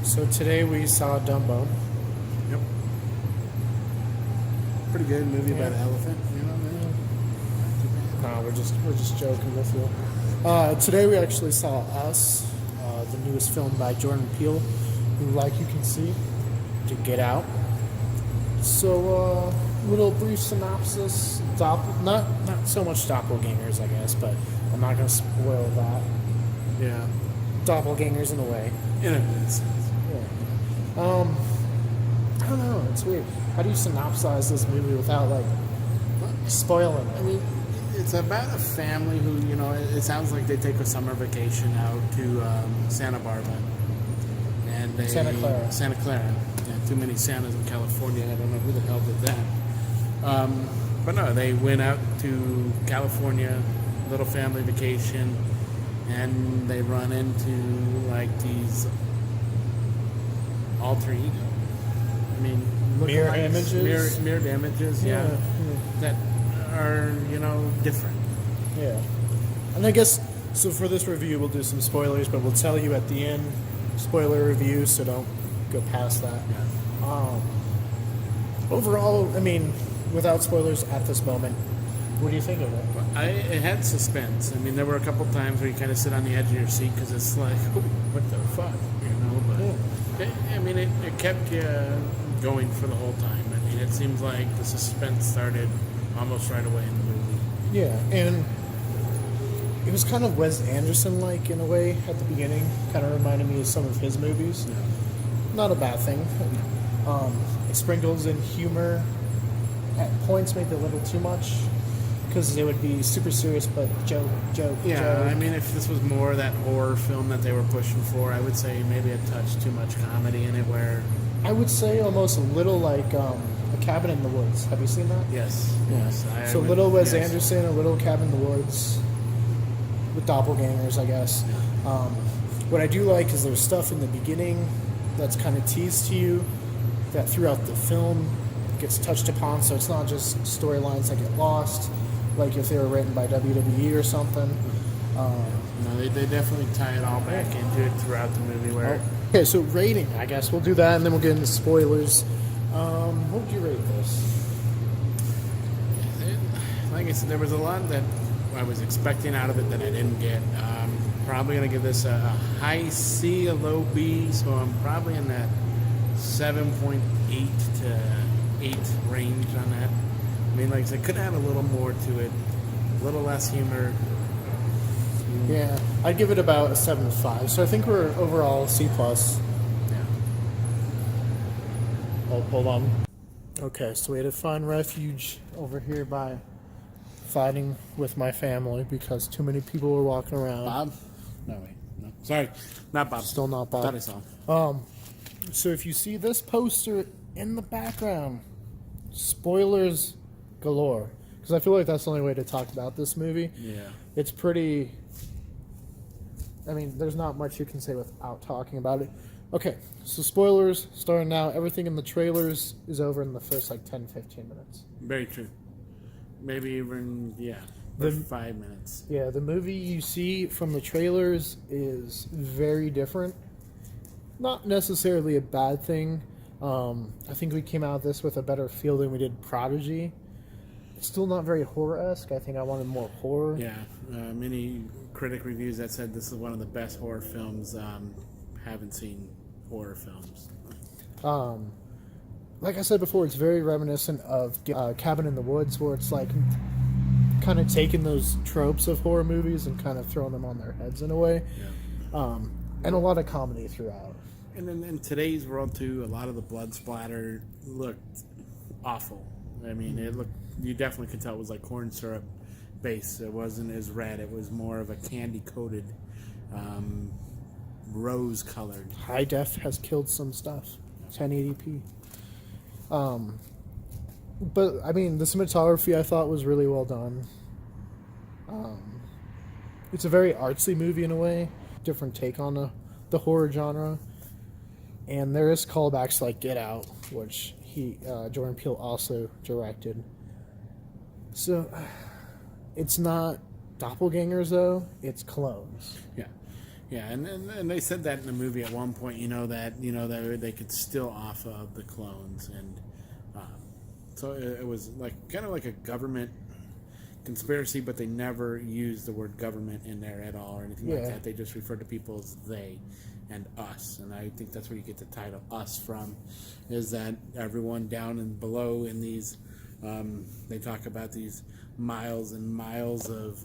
So today we saw Dumbo. Yep. Pretty good movie about an elephant. You know, man. No, we're just joking with you. Today we actually saw Us, the newest film by Jordan Peele, who, like you can see, did Get Out. So, little brief synopsis. Not so much doppelgangers, I guess, but I'm not going to spoil that. Yeah. Doppelgangers in a way. In a sense. Yeah. I don't know. It's weird. How do you synopsize this movie without spoiling it? I mean, it's about a family who, you know, it sounds like they take a summer vacation out to Santa Barbara. And Santa Clara. Santa Clara. Yeah, too many Santas in California. I don't know who the hell did that. But no, they went out to California, little family vacation, and they run into these alter ego. I mean, Mirror images? Mirrored images, yeah. That are, different. Yeah. And I guess, so for this review, we'll do some spoilers, but we'll tell you at the end, spoiler review, so don't go past that. Yeah. Overall, I mean, without spoilers at this moment, what do you think of it? It had suspense. I mean, there were a couple times where you kind of sit on the edge of your seat because it's like, what the fuck, But it kept you going for the whole time. I mean, it seems like the suspense started almost right away in the movie. Yeah, and it was kind of Wes Anderson-like in a way at the beginning. Kind of reminded me of some of his movies. Yeah. Not a bad thing. It sprinkles in humor. At points, maybe a little too much. Because it would be super serious, but joke. Yeah, I mean, if this was more that horror film that they were pushing for, I would say maybe a touch too much comedy in it where... I would say almost a little like A Cabin in the Woods. Have you seen that? Yes. Yes. So little Wes Anderson, a little Cabin in the Woods with doppelgangers, I guess. Yeah. What I do like is there's stuff in the beginning that's kind of teased to you that throughout the film gets touched upon, so it's not just storylines that get lost, like if they were written by WWE or something. They definitely tie it all back into it throughout the movie. Okay, so rating, I guess. We'll do that, and then we'll get into spoilers. What would you rate this? Like I said, there was a lot that I was expecting out of it that I didn't get. Probably going to give this a high C, a low B, so I'm probably in that 7.8 to 8 range on that. I mean, like I said, could add a little more to it, a little less humor. Yeah, I'd give it about a 7.5. So I think we're overall C+. Yeah. Hold on. Okay, so we had to find refuge over here by fighting with my family because too many people were walking around. Bob? No, wait. No. Sorry. Not Bob. Still not Bob. Thought I saw. So if you see this poster in the background, spoilers galore. Because I feel like that's the only way to talk about this movie. Yeah. It's pretty... I mean, there's not much you can say without talking about it. Okay, so spoilers starting now. Everything in the trailers is over in the first 10-15 minutes. Very true. Maybe even, The- 5 minutes. Yeah, the movie you see from the trailers is very different. Not necessarily a bad thing. I think we came out of this with a better feel than we did Prodigy. It's still not very horror-esque. I think I wanted more horror. Yeah, many critic reviews that said this is one of the best horror films. Haven't seen horror films. Like I said before, it's very reminiscent of Cabin in the Woods, where it's like kind of taking those tropes of horror movies and kind of throwing them on their heads in a way. Yeah. And a lot of comedy throughout. And then in today's world too, a lot of the blood splatter looked awful. I mean, you definitely could tell it was like corn syrup base. It wasn't as red. It was more of a candy coated, rose colored. High def has killed some stuff. 1080p. But I mean, the cinematography I thought was really well done. It's a very artsy movie in a way, different take on the horror genre, and there is callbacks like Get Out, which Jordan Peele also directed. So it's not doppelgangers though; it's clones. Yeah. Yeah, and they said that in the movie at one point. That they could steal off of the clones, and so it was like kind of like a government conspiracy, but they never used the word government in there at all or anything like that. They just referred to people as they and us, and I think that's where you get the title "us" from. Is that everyone down and below in these? They talk about these miles and miles of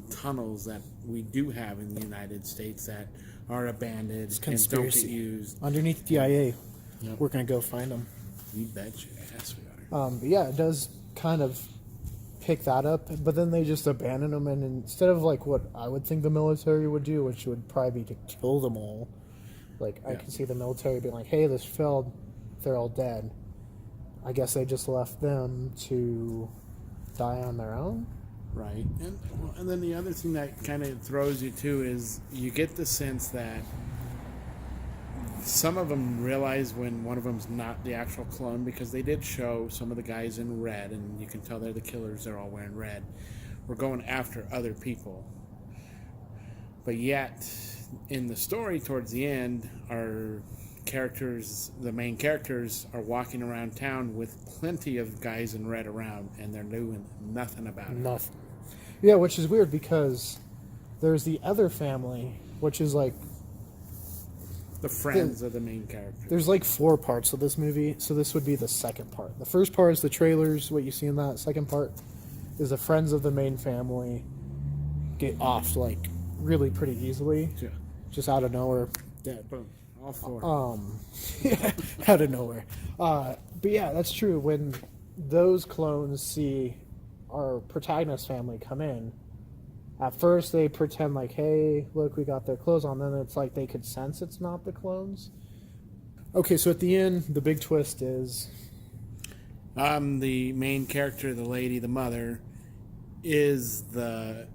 tunnels that we do have in the United States that are abandoned and don't get used. Underneath DIA. Yep. We're going to go find them. You bet your ass we are. But yeah, it does kind of pick that up, but then they just abandon them, and instead of like what I would think the military would do, which would probably be to kill them all, like I can see the military being like, hey, this failed, they're all dead. I guess they just left them to die on their own. Right. And then the other thing that kind of throws you too is you get the sense that some of them realize when one of them's not the actual clone, because they did show some of the guys in red, and you can tell they're the killers, they're all wearing red. We're going after other people. But yet, in the story towards the end, our characters, the main characters, are walking around town with plenty of guys in red around, and they're doing nothing about it. Nothing. Yeah, which is weird because there's the other family, which is like the friends of the main character. There's like 4 parts of this movie, so this would be the second part. The first part is the trailers, what you see in that. Second part is the friends of the main family get off like really pretty easily, just out of nowhere. Yeah, boom, all 4. Yeah, out of nowhere. But yeah, that's true. When those clones see our protagonist family come in, at first they pretend like, hey, look, we got their clothes on. Then it's like they could sense it's not the clones. Okay, so at the end, the big twist is... the main character, the lady, the mother, is the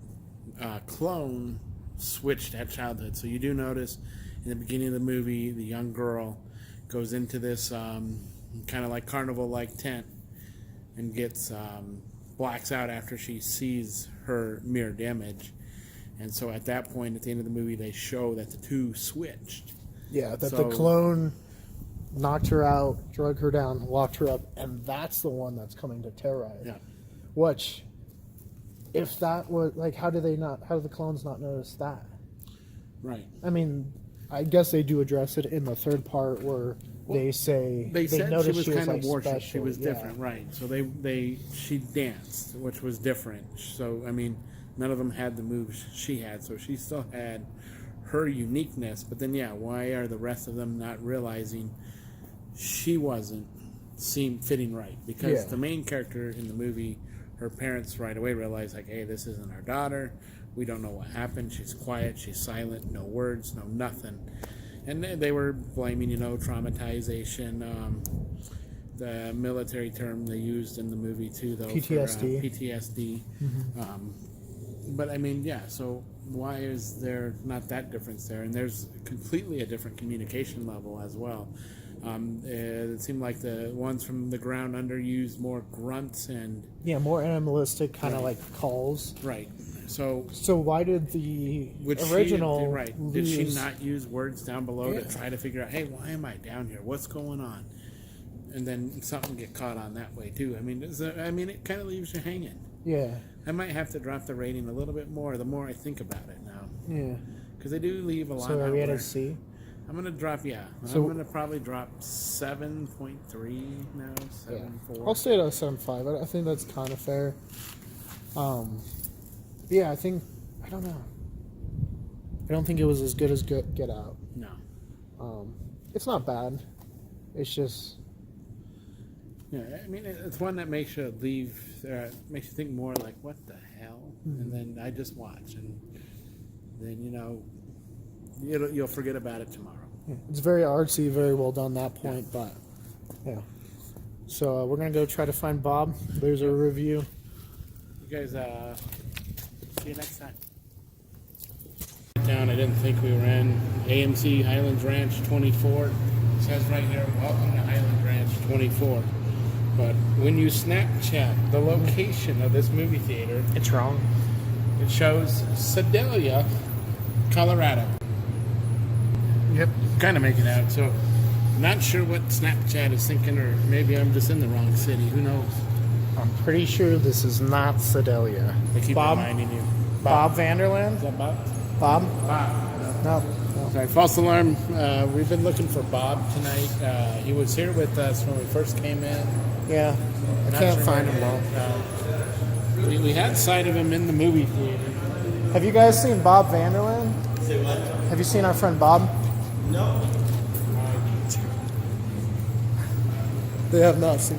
clone switched at childhood. So you do notice in the beginning of the movie, the young girl goes into this kind of like carnival-like tent and gets... blacks out after she sees her mirrored image. And so at that point, at the end of the movie, they show that the two switched. Yeah, that the clone knocked her out, drug her down, locked her up, and that's the one that's coming to terrorize. Yeah. Which, if that was, like, how do the clones not notice that? Right. I mean, I guess they do address it in the third part where they say they said noticed she was kind of like worshipped. special. She was different, right? So she danced, which was different. So I mean, none of them had the moves she had, so she still had her uniqueness. But then, why are the rest of them not realizing she wasn't fitting right? Because the main character in the movie, her parents right away realized, like, hey, this isn't our daughter. We don't know what happened. She's quiet. She's silent. No words. No nothing. And they were blaming, traumatization. The military term they used in the movie too, though. PTSD. For, PTSD. Mm-hmm. But I mean, so why is there not that difference there? And there's completely a different communication level as well. It seemed like the ones from the ground under used more grunts and... Yeah, more animalistic kind of like calls. Right. So why did the original Did she not use words down below to try to figure out, hey, why am I down here? What's going on? And then something get caught on that way too. I mean, it kind of leaves you hanging. Yeah. I might have to drop the rating a little bit more the more I think about it now. Yeah. Because they do leave a lot. So are we at a C? I'm going to drop, I'm going to probably drop 7.3 now, 7.4. I'll stay at a 7.5. I think that's kind of fair. I think, I don't know. I don't think it was as good as Get Out. No. It's not bad. It's just... Yeah, I mean, it's one that makes you makes you think more like, what the hell? Mm-hmm. And then I just watch, and then, you'll forget about it tomorrow. Yeah, it's very artsy, very well done that point, but, yeah. So we're going to go try to find Bob. There's a review. You guys, see you next time. Town I didn't think we were in. AMC Highlands Ranch 24. It says right here, welcome to Highlands Ranch 24. But when you Snapchat the location of this movie theater, it's wrong. It shows Sedalia, Colorado. Yep. Kind of make it out. So, not sure what Snapchat is thinking, or maybe I'm just in the wrong city. Who knows? I'm pretty sure this is not Sedalia. They keep Bob? reminding you. Bob Vanderland? Is that Bob? Bob? Bob. No. Sorry, false alarm. We've been looking for Bob tonight. He was here with us when we first came in. Yeah. I Not can't sure find where him, he though. is. We had sight of him in the movie theater. Have you guys seen Bob Vanderland? Say what? Have you seen our friend Bob? No. They have not seen